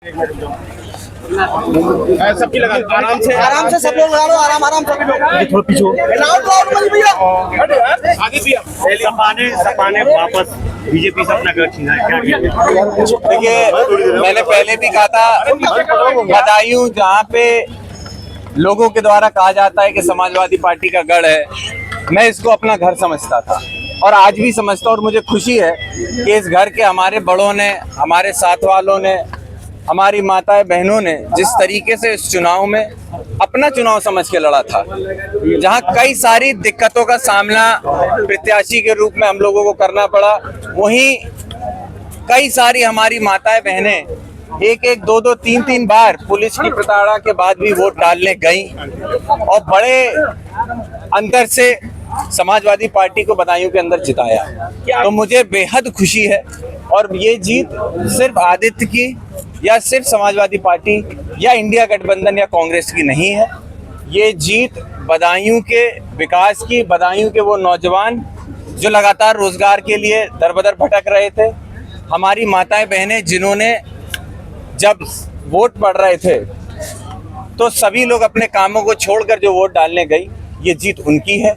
सबकी लगा आराम से सब लोग लगा लो, आराम सभी लोग थोड़ा पीछे भैया। आगे भी सपाने वापस बीजेपी से अपना गढ़ छीना है, क्या कहेंगे? देखिए, मैंने पहले भी कहा था, बदायूं जहाँ पे लोगों के द्वारा कहा जाता है कि समाजवादी पार्टी का गढ़ है, मैं इसको अपना घर समझता था और आज भी समझता हूं। और मुझे खुशी है कि इस घर के हमारे बड़ों ने, हमारे साथ वालों ने, हमारी माताएं बहनों ने जिस तरीके से इस चुनाव में अपना चुनाव समझ के लड़ा था, जहां कई सारी दिक्कतों का सामना प्रत्याशी के रूप में हम लोगों को करना पड़ा, वहीं कई सारी हमारी माताएं बहनें एक, दो, तीन बार पुलिस की प्रताड़ना के बाद भी वोट डालने गई और बड़े अंतर से समाजवादी पार्टी को बदायूं के अंदर जिताया। तो मुझे बेहद खुशी है और ये जीत सिर्फ आदित्य की या सिर्फ समाजवादी पार्टी या इंडिया गठबंधन या कांग्रेस की नहीं है। ये जीत बदायूं के विकास की, बदायूं के वो नौजवान जो लगातार रोजगार के लिए दर-बदर भटक रहे थे, हमारी माताएं बहनें जिन्होंने जब वोट पड़ रहे थे तो सभी लोग अपने कामों को छोड़कर जो वोट डालने गई, ये जीत उनकी है।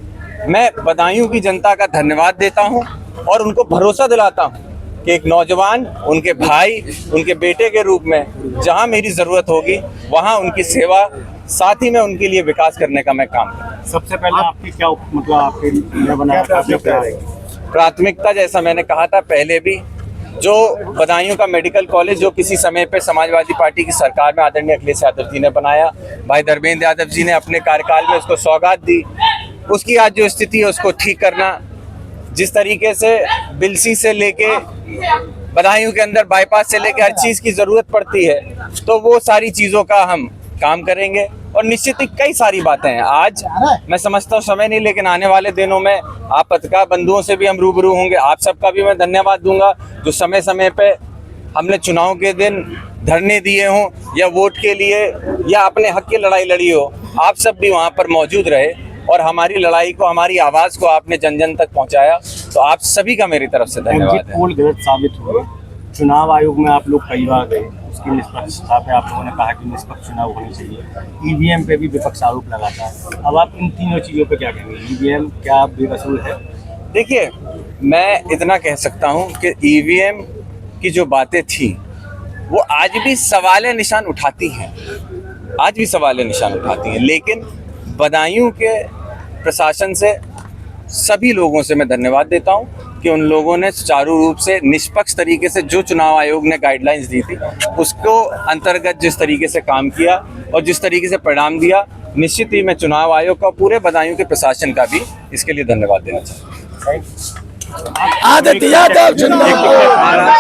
मैं बदायूं की जनता का धन्यवाद देता हूं और उनको भरोसा दिलाता हूं कि एक नौजवान उनके भाई, उनके बेटे के रूप में जहां मेरी जरूरत होगी वहां उनकी सेवा, साथ ही में उनके लिए विकास करने का मैं काम करूं। सबसे पहले आपकी क्या मतलब आपके प्राथमिकता, जैसा मैंने कहा था पहले भी, जो बदायूं का मेडिकल कॉलेज जो किसी समय पे समाजवादी पार्टी की सरकार में आदरणीय अखिलेश यादव जी ने बनाया, भाई धर्मेंद्र यादव जी ने अपने कार्यकाल में उसको सौगात दी, उसकी आज जो स्थिति है उसको ठीक करना, जिस तरीके से बिलसी से लेके बदायूं के अंदर बाईपास से लेके हर चीज़ की ज़रूरत पड़ती है, तो वो सारी चीज़ों का हम काम करेंगे। और निश्चित ही कई सारी बातें हैं, आज मैं समझता हूँ समय नहीं, लेकिन आने वाले दिनों में आप पत्रकार बंधुओं से भी हम रूबरू होंगे। आप सबका भी मैं धन्यवाद दूंगा जो समय समय पे हमने चुनाव के दिन धरने दिए हों या वोट के लिए या अपने हक की लड़ाई लड़ी हो, आप सब भी वहाँ पर मौजूद रहे और हमारी लड़ाई को, हमारी आवाज़ को आपने जन जन तक पहुँचाया। तो आप सभी का मेरी तरफ से धन्यवाद है। गलत साबित हुए, चुनाव आयोग में आप लोग कई बार गए, उसकी निष्पक्षता पे आप लोगों ने कहा कि निष्पक्ष चुनाव होने चाहिए, ईवीएम पे भी विपक्ष आरोप लगाता है। अब आप इन तीनों चीज़ों पे क्या कहेंगे? ईवीएम क्या बेकसूर है? देखिए, मैं इतना कह सकता हूं कि ईवीएम की जो बातें थी वो आज भी सवाल निशान उठाती हैं, आज भी सवाल निशान उठाती हैं, लेकिन बदायूं के प्रशासन से, सभी लोगों से मैं धन्यवाद देता हूं कि उन लोगों ने सुचारू रूप से, निष्पक्ष तरीके से जो चुनाव आयोग ने गाइडलाइंस दी थी उसको अंतर्गत जिस तरीके से काम किया और जिस तरीके से परिणाम दिया, निश्चित ही मैं चुनाव आयोग का, पूरे बदायूं के प्रशासन का भी इसके लिए धन्यवाद देना चाहता हूँ। आदित्य यादव जिंदाबाद।